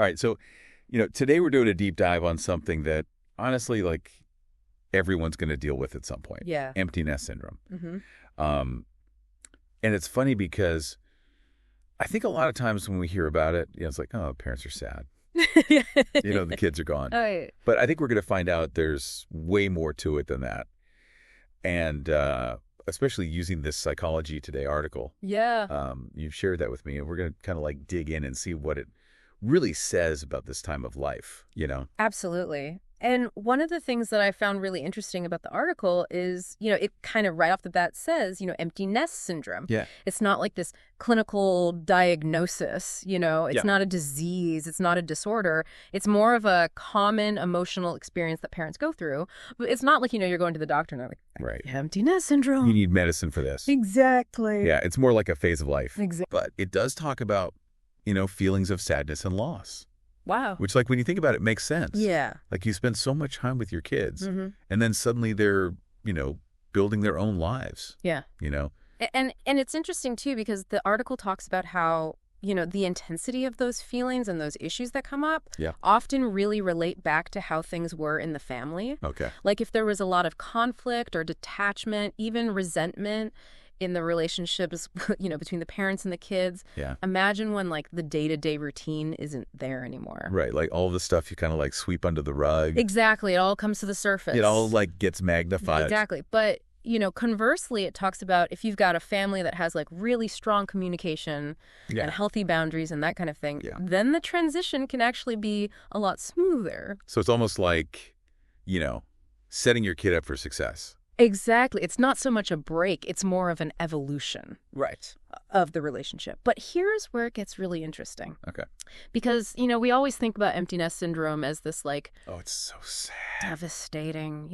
right. So, today we're doing a deep dive on something that honestly, like everyone's going to deal with at some point. Yeah. Empty nest syndrome. Mm-hmm. And it's funny because I think a lot of times when we hear about it, it's like, oh, parents are sad. The kids are gone. Right. But I think we're going to find out there's way more to it than that. And especially using this Psychology Today article. Yeah. You've shared that with me, and we're going to kind of like dig in and see what it really says about this time of life, Absolutely. And one of the things that I found really interesting about the article is, it kind of right off the bat says, empty nest syndrome. Yeah. It's not like this clinical diagnosis, it's not a disease, it's not a disorder. It's more of a common emotional experience that parents go through. But it's not like, you're going to the doctor and they're like, Right. empty nest syndrome. You need medicine for this. Exactly. Yeah, it's more like a phase of life. Exactly. But it does talk about, feelings of sadness and loss. Wow. Which, like, when you think about it, makes sense. Yeah. Like, you spend so much time with your kids, Mm-hmm. and then suddenly they're, building their own lives. Yeah. And it's interesting, too, because the article talks about how, the intensity of those feelings and those issues that come up often really relate back to how things were in the family. Okay. Like if there was a lot of conflict or detachment, even resentment in the relationships, between the parents and the kids. Yeah. Imagine when like the day-to-day routine isn't there anymore. Right. Like all the stuff you kind of like sweep under the rug. Exactly. It all comes to the surface. It all like gets magnified. Exactly. But, conversely, it talks about if you've got a family that has like really strong communication and healthy boundaries and that kind of thing, then the transition can actually be a lot smoother. So it's almost like, setting your kid up for success. Exactly. It's not so much a break. It's more of an evolution. Right. Of the relationship. But here's where it gets really interesting. Okay. Because, we always think about empty nest syndrome as this like... Oh, it's so sad. Devastating,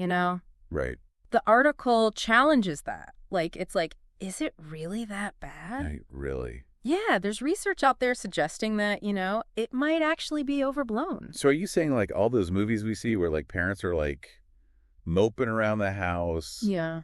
Right. The article challenges that. Like, it's like, is it really that bad? Right, really? Yeah, there's research out there suggesting that, it might actually be overblown. So are you saying like all those movies we see where like parents are like moping around the house, Yeah.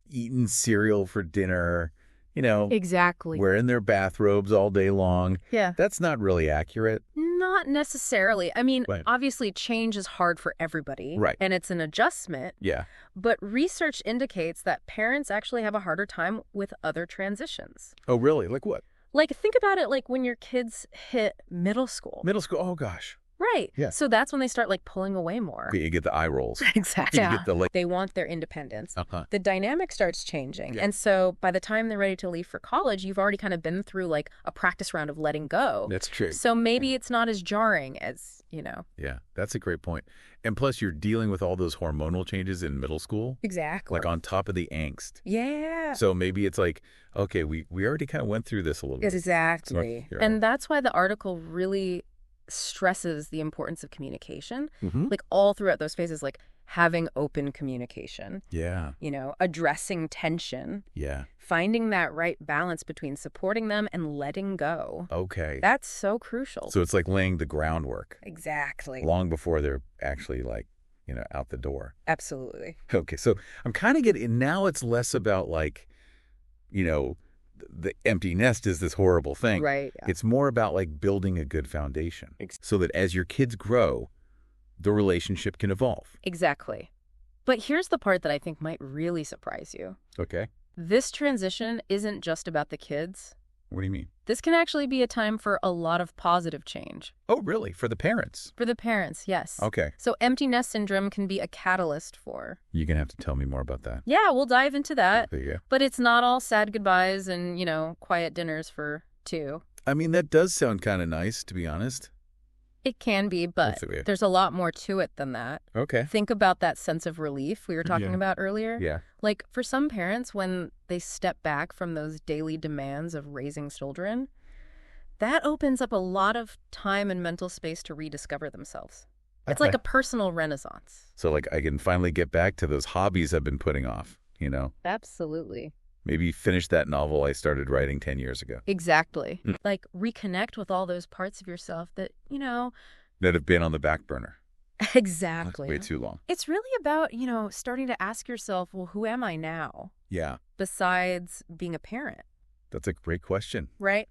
eating cereal for dinner, Exactly. wearing their bathrobes all day long. Yeah. That's not really accurate. Not necessarily. I mean, Right. obviously change is hard for everybody. Right. And it's an adjustment. Yeah. But research indicates that parents actually have a harder time with other transitions. Oh, really? Like what? Like, think about it like when your kids hit middle school. Middle school? Oh, gosh. Right. Yeah. So that's when they start like pulling away more. You get the eye rolls. Exactly. You get the like... They want their independence. Uh-huh. The dynamic starts changing. Yeah. And so by the time they're ready to leave for college, you've already kind of been through like a practice round of letting go. That's true. So maybe it's not as jarring as, Yeah, that's a great point. And plus you're dealing with all those hormonal changes in middle school. Exactly. Like on top of the angst. Yeah. So maybe it's like, okay, we already kind of went through this a little bit. Exactly. So, and that's why the article really stresses the importance of communication, Mm-hmm. like all throughout those phases, like having open communication, Yeah. addressing tension, Yeah. finding that right balance between supporting them and letting go. Okay. That's so crucial. So it's like laying the groundwork Exactly. long before they're actually like, out the door. Absolutely. Okay. So I'm kind of getting, now it's less about like, the empty nest is this horrible thing. Right. Yeah. It's more about like building a good foundation so that as your kids grow, the relationship can evolve. Exactly. But here's the part that I think might really surprise you. Okay. This transition isn't just about the kids. What do you mean? This can actually be a time for a lot of positive change. Oh, really? For the parents? For the parents, yes. Okay. So empty nest syndrome can be a catalyst for... You're going to have to tell me more about that. Yeah, we'll dive into that. There you go. But it's not all sad goodbyes and, quiet dinners for two. I mean, that does sound kind of nice, to be honest. It can be, but That's okay. there's a lot more to it than that. Okay. Think about that sense of relief we were talking Yeah. about earlier. Yeah. Like, for some parents, when they step back from those daily demands of raising children, that opens up a lot of time and mental space to rediscover themselves. It's like a personal renaissance. So like I can finally get back to those hobbies I've been putting off, Absolutely. Maybe finish that novel I started writing 10 years ago. Exactly. Like, reconnect with all those parts of yourself that, That have been on the back burner. Exactly. Way too long. It's really about, starting to ask yourself, well, who am I now Yeah. besides being a parent? That's a great question. Right?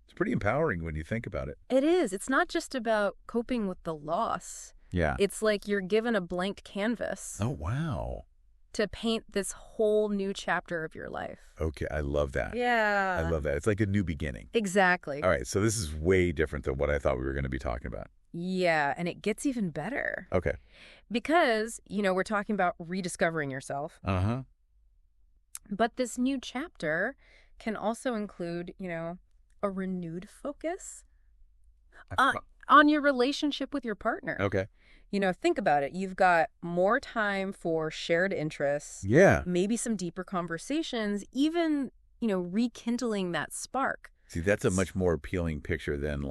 It's pretty empowering when you think about it. It is. It's not just about coping with the loss. Yeah. It's like you're given a blank canvas. Oh, wow. To paint this whole new chapter of your life. Okay, I love that. Yeah. I love that. It's like a new beginning. Exactly. All right, so this is way different than what I thought we were going to be talking about. Yeah, and it gets even better. Okay. Because, we're talking about rediscovering yourself. Uh-huh. But this new chapter can also include, a renewed focus on your relationship with your partner. Okay. Think about it. You've got more time for shared interests. Yeah. Maybe some deeper conversations, even, rekindling that spark. See, that's a much more appealing picture than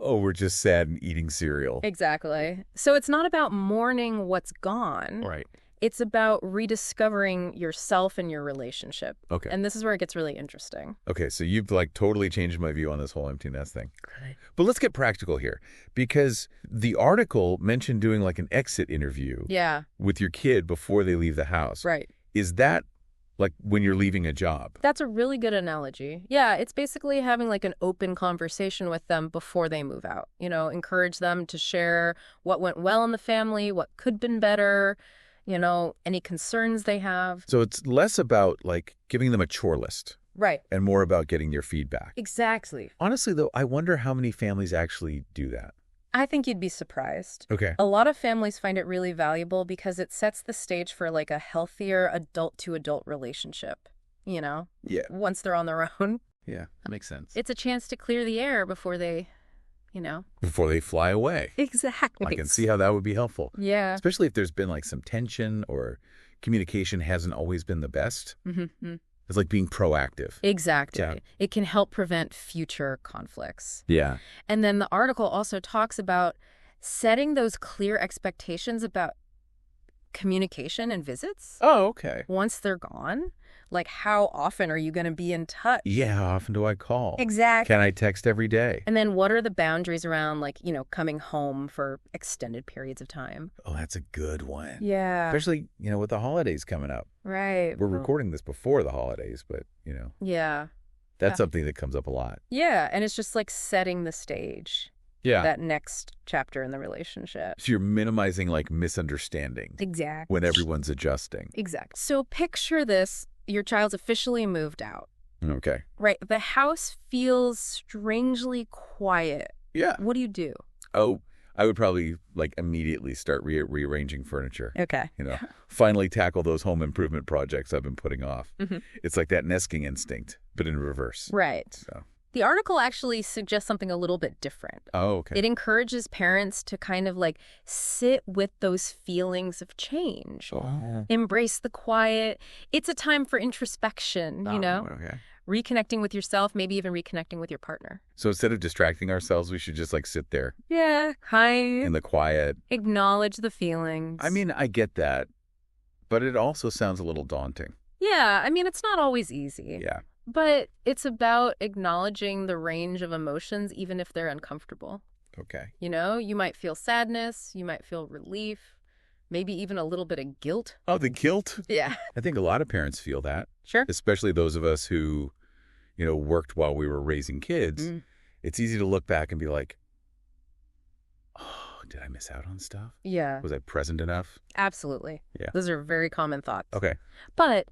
oh, we're just sad and eating cereal. Exactly. So it's not about mourning what's gone. Right. It's about rediscovering yourself and your relationship. Okay. And this is where it gets really interesting. Okay, so you've totally changed my view on this whole empty nest thing. Good. But let's get practical here, because the article mentioned doing an exit interview with your kid before they leave the house. Right. Is that when you're leaving a job? That's a really good analogy. Yeah, it's basically having an open conversation with them before they move out. Encourage them to share what went well in the family, what could have been better, any concerns they have. So it's less about giving them a chore list. Right. And more about getting your feedback. Exactly. Honestly, though, I wonder how many families actually do that. I think you'd be surprised. Okay. A lot of families find it really valuable because it sets the stage for a healthier adult-to-adult relationship, Yeah. Once they're on their own. Yeah, that makes sense. It's a chance to clear the air before they, Before they fly away. Exactly. I can see how that would be helpful. Yeah. Especially if there's been some tension or communication hasn't always been the best. Mm-hmm. It's like being proactive. Exactly. Yeah. It can help prevent future conflicts. Yeah. And then the article also talks about setting those clear expectations about communication and visits. Oh, okay. Once they're gone. How often are you going to be in touch? Yeah, how often do I call? Exactly. Can I text every day? And then what are the boundaries around, coming home for extended periods of time? Oh, that's a good one. Yeah. Especially, with the holidays coming up. Right. We're recording this before the holidays, but, Yeah. That's something that comes up a lot. Yeah, and it's just setting the stage. Yeah. That next chapter in the relationship. So you're minimizing misunderstanding. Exactly. When everyone's adjusting. Exactly. So picture this. Your child's officially moved out. Okay. Right. The house feels strangely quiet. Yeah. What do you do? Oh, I would probably immediately start rearranging furniture. Okay. Finally tackle those home improvement projects I've been putting off. Mm-hmm. It's like that nesting instinct, but in reverse. Right. So. The article actually suggests something a little bit different. Oh, okay. It encourages parents to kind of sit with those feelings of change. Oh. Embrace the quiet. It's a time for introspection, Okay. Reconnecting with yourself, maybe even reconnecting with your partner. So instead of distracting ourselves, we should just sit there. Yeah. In the quiet. Acknowledge the feelings. I mean, I get that, but it also sounds a little daunting. Yeah. I mean, it's not always easy. Yeah. But it's about acknowledging the range of emotions, even if they're uncomfortable. Okay. You might feel sadness, you might feel relief, maybe even a little bit of guilt. Oh, the guilt? Yeah. I think a lot of parents feel that. Sure. Especially those of us who, worked while we were raising kids. Mm. It's easy to look back and be like, oh, did I miss out on stuff? Yeah. Was I present enough? Absolutely. Yeah. Those are very common thoughts. Okay. But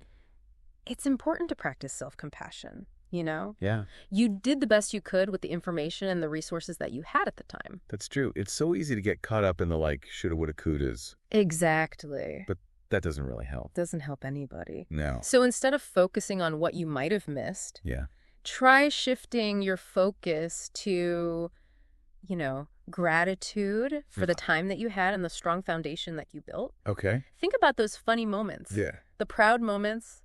it's important to practice self-compassion, Yeah. You did the best you could with the information and the resources that you had at the time. That's true. It's so easy to get caught up in the shoulda, woulda, couldas. Exactly. But that doesn't really help. Doesn't help anybody. No. So instead of focusing on what you might have missed, try shifting your focus to, gratitude for the time that you had and the strong foundation that you built. Okay. Think about those funny moments. Yeah. The proud moments,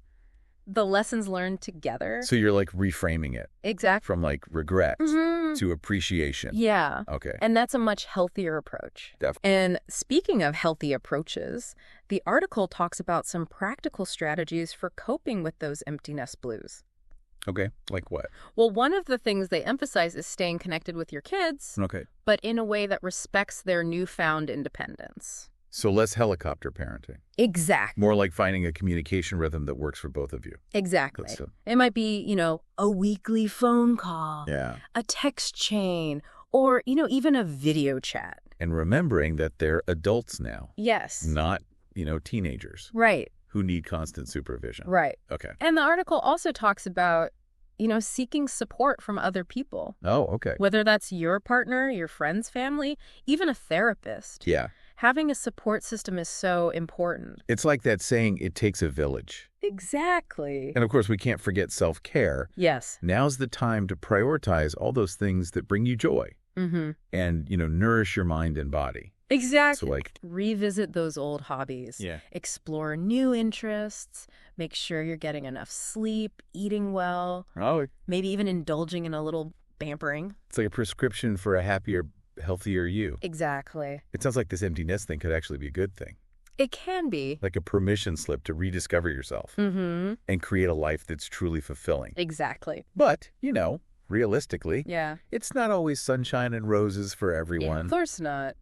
the lessons learned together. So you're reframing it. Exactly. From regret mm-hmm. to appreciation. Yeah. Okay. And that's a much healthier approach. Definitely. And speaking of healthy approaches, the article talks about some practical strategies for coping with those empty nest blues. Okay. Like what? Well, one of the things they emphasize is staying connected with your kids, Okay. but in a way that respects their newfound independence. So less helicopter parenting. Exactly. More like finding a communication rhythm that works for both of you. Exactly. It might be, a weekly phone call, Yeah. a text chain, or, even a video chat. And remembering that they're adults now. Yes. Not, teenagers. Right. Who need constant supervision. Right. Okay. And the article also talks about, seeking support from other people. Oh, okay. Whether that's your partner, your friend's family, even a therapist. Yeah. Having a support system is so important. It's like that saying, it takes a village. Exactly. And of course, we can't forget self-care. Yes. Now's the time to prioritize all those things that bring you joy. Mm-hmm. And, nourish your mind and body. Exactly. So revisit those old hobbies. Yeah. Explore new interests. Make sure you're getting enough sleep, eating well. Oh. Maybe even indulging in a little pampering. It's like a prescription for a happier, healthier you. Exactly. It sounds like this empty nest thing could actually be a good thing. It can be. Like a permission slip to rediscover yourself. Mm-hmm. And create a life that's truly fulfilling. Exactly. But, realistically, yeah, it's not always sunshine and roses for everyone. Yeah, of course not.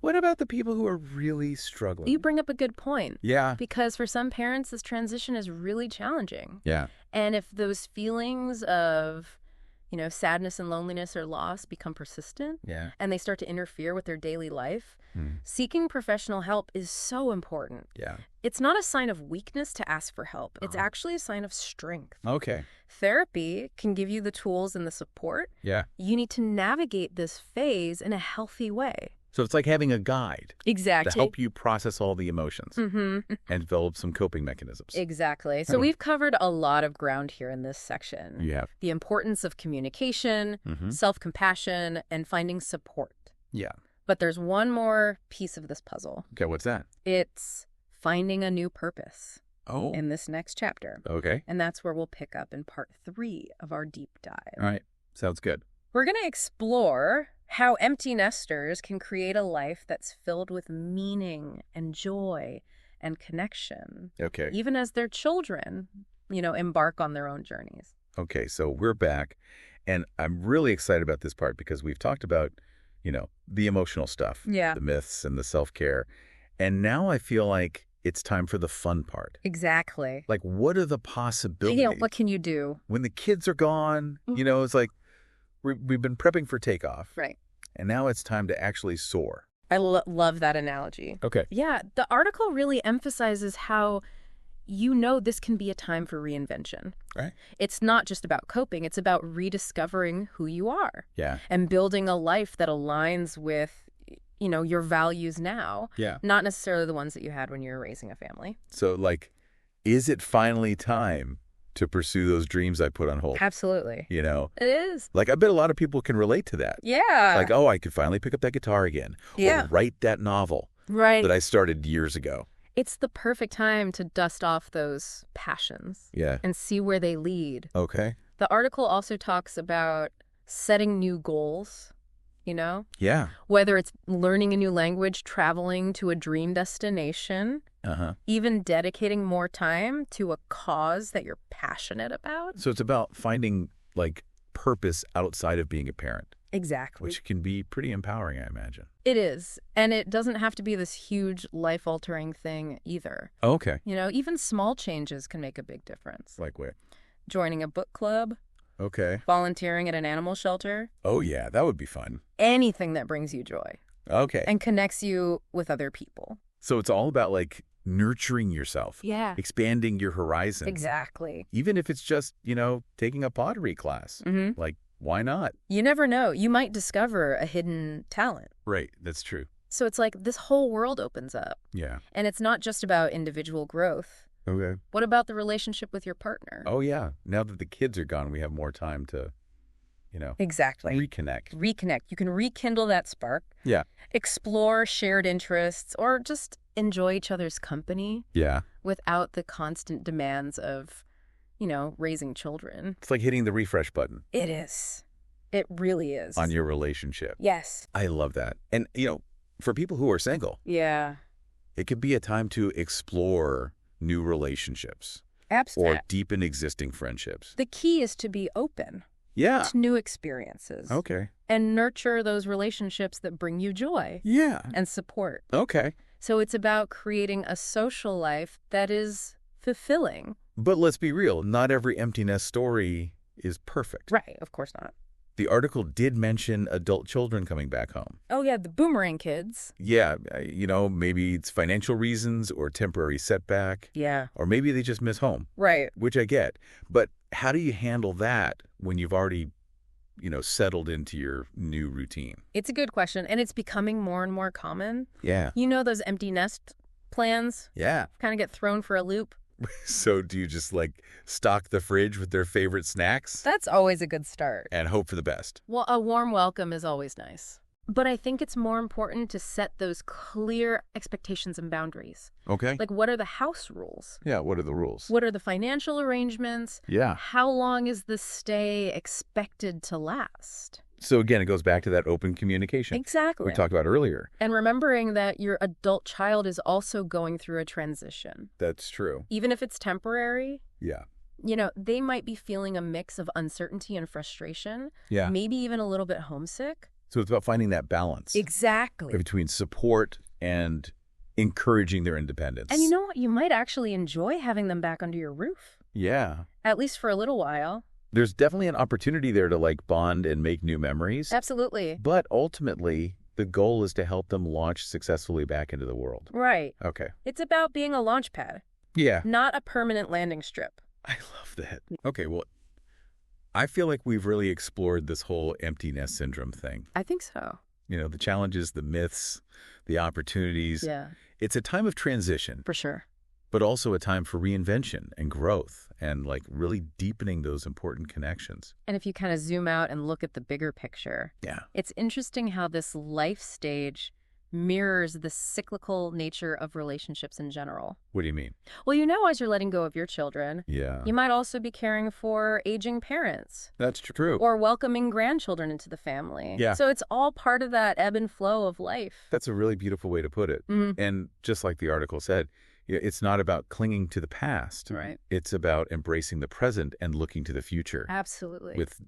What about the people who are really struggling? You bring up a good point. Yeah. Because for some parents, this transition is really challenging. Yeah. And if those feelings of, sadness and loneliness or loss become persistent, yeah, and they start to interfere with their daily life, seeking professional help is so important. Yeah. It's not a sign of weakness to ask for help. It's actually a sign of strength. Okay. Therapy can give you the tools and the support. Yeah. You need to navigate this phase in a healthy way. So it's like having a guide. Exactly. To help you process all the emotions and develop some coping mechanisms. Exactly. So we've covered a lot of ground here in this section. You have. The importance of communication, self-compassion, and finding support. Yeah. But there's one more piece of this puzzle. Okay, what's that? It's finding a new purpose. Oh. In this next chapter. Okay. And that's where we'll pick up in part 3 of our deep dive. All right. Sounds good. We're going to explore how empty nesters can create a life that's filled with meaning and joy and connection. Okay. Even as their children, embark on their own journeys. Okay, so we're back. And I'm really excited about this part because we've talked about, the emotional stuff. Yeah. The myths and the self-care. And now I feel like it's time for the fun part. Exactly. Like, what are the possibilities? What can you do? When the kids are gone, it's like we've been prepping for takeoff. Right. And now it's time to actually soar. I love that analogy. Okay. Yeah, the article really emphasizes how this can be a time for reinvention. Right. It's not just about coping. It's about rediscovering who you are. Yeah. And building a life that aligns with, your values now. Yeah. Not necessarily the ones that you had when you were raising a family. So, is it finally time to pursue those dreams I put on hold? Absolutely. It is. I bet a lot of people can relate to that. Yeah. I could finally pick up that guitar again. Yeah. Or write that novel. Right. That I started years ago. It's the perfect time to dust off those passions. Yeah. And see where they lead. Okay. The article also talks about setting new goals, Yeah. Whether it's learning a new language, traveling to a dream destination, even dedicating more time to a cause that you're passionate about. So it's about finding, purpose outside of being a parent. Exactly. Which can be pretty empowering, I imagine. It is. And it doesn't have to be this huge life-altering thing either. Okay. Even small changes can make a big difference. Like where? Joining a book club. Okay. Volunteering at an animal shelter. Oh, yeah. That would be fun. Anything that brings you joy. Okay. And connects you with other people. So it's all about, nurturing yourself. Yeah. Expanding your horizons. Exactly. Even if it's just, taking a pottery class. Why not? You never know. You might discover a hidden talent. Right. That's true. So it's like this whole world opens up. Yeah. And it's not just about individual growth. Okay. What about the relationship with your partner? Oh, yeah. Now that the kids are gone, we have more time to, Exactly. Reconnect. You can rekindle that spark. Yeah. Explore shared interests or just enjoy each other's company. Yeah. Without the constant demands of, raising children. It's like hitting the refresh button. It is. It really is. On your relationship. Yes. I love that. And, for people who are single. Yeah. It could be a time to explore new relationships. Absolutely. Or deepen existing friendships. The key is to be open. Yeah. To new experiences. Okay. And nurture those relationships that bring you joy. Yeah. And support. Okay. So it's about creating a social life that is fulfilling. But let's be real, not every empty nest story is perfect. Right, of course not. The article did mention adult children coming back home. Oh, yeah, the boomerang kids. Yeah, maybe it's financial reasons or temporary setback. Yeah. Or maybe they just miss home. Right. Which I get. But how do you handle that when you've already, settled into your new routine? It's a good question, and it's becoming more and more common. Yeah. You know those empty nest plans? Yeah. Kind of get thrown for a loop. So do you just stock the fridge with their favorite snacks? That's always a good start. And hope for the best. Well, a warm welcome is always nice. But I think it's more important to set those clear expectations and boundaries. Okay. What are the house rules? Yeah, what are the rules? What are the financial arrangements? Yeah. How long is the stay expected to last? So again, it goes back to that open communication Exactly. we talked about earlier. And remembering that your adult child is also going through a transition. That's true. Even if it's temporary. Yeah. They might be feeling a mix of uncertainty and frustration. Yeah. Maybe even a little bit homesick. So it's about finding that balance. Exactly. Between support and encouraging their independence. And you know what? You might actually enjoy having them back under your roof. Yeah. At least for a little while. There's definitely an opportunity there to bond and make new memories. Absolutely. But ultimately, the goal is to help them launch successfully back into the world. Right. Okay. It's about being a launch pad. Yeah. Not a permanent landing strip. I love that. Okay, well, I feel like we've really explored this whole empty nest syndrome thing. I think so. The challenges, the myths, the opportunities. Yeah. It's a time of transition. For sure. But also a time for reinvention and growth and really deepening those important connections. And if you kind of zoom out and look at the bigger picture, Yeah. It's interesting how this life stage mirrors the cyclical nature of relationships in general. What do you mean? Well, as you're letting go of your children, Yeah. you might also be caring for aging parents. That's true. Or welcoming grandchildren into the family. Yeah. So it's all part of that ebb and flow of life. That's a really beautiful way to put it. Mm-hmm. And just like the article said, it's not about clinging to the past. Right. It's about embracing the present and looking to the future. Absolutely. With,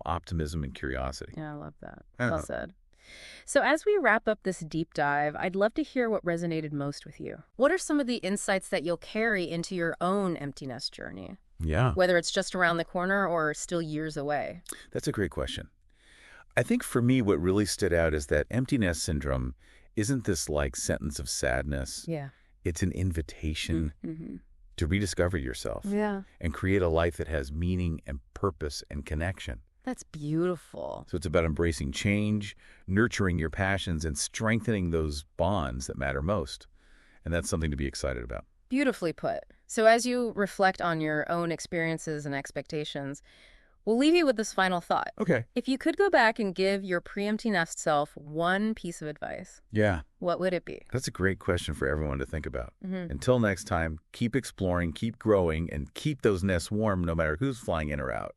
optimism and curiosity. Yeah, I love that. Oh. Well said. So as we wrap up this deep dive, I'd love to hear what resonated most with you. What are some of the insights that you'll carry into your own empty nest journey? Yeah. Whether it's just around the corner or still years away? That's a great question. I think for me, what really stood out is that empty nest syndrome isn't this sentence of sadness. Yeah. It's an invitation to rediscover yourself. Yeah. And create a life that has meaning and purpose and connection. That's beautiful. So it's about embracing change, nurturing your passions, and strengthening those bonds that matter most. And that's something to be excited about. Beautifully put. So as you reflect on your own experiences and expectations, we'll leave you with this final thought. Okay. If you could go back and give your pre-empty nest self one piece of advice, Yeah. what would it be? That's a great question for everyone to think about. Until next time, keep exploring, keep growing, and keep those nests warm no matter who's flying in or out.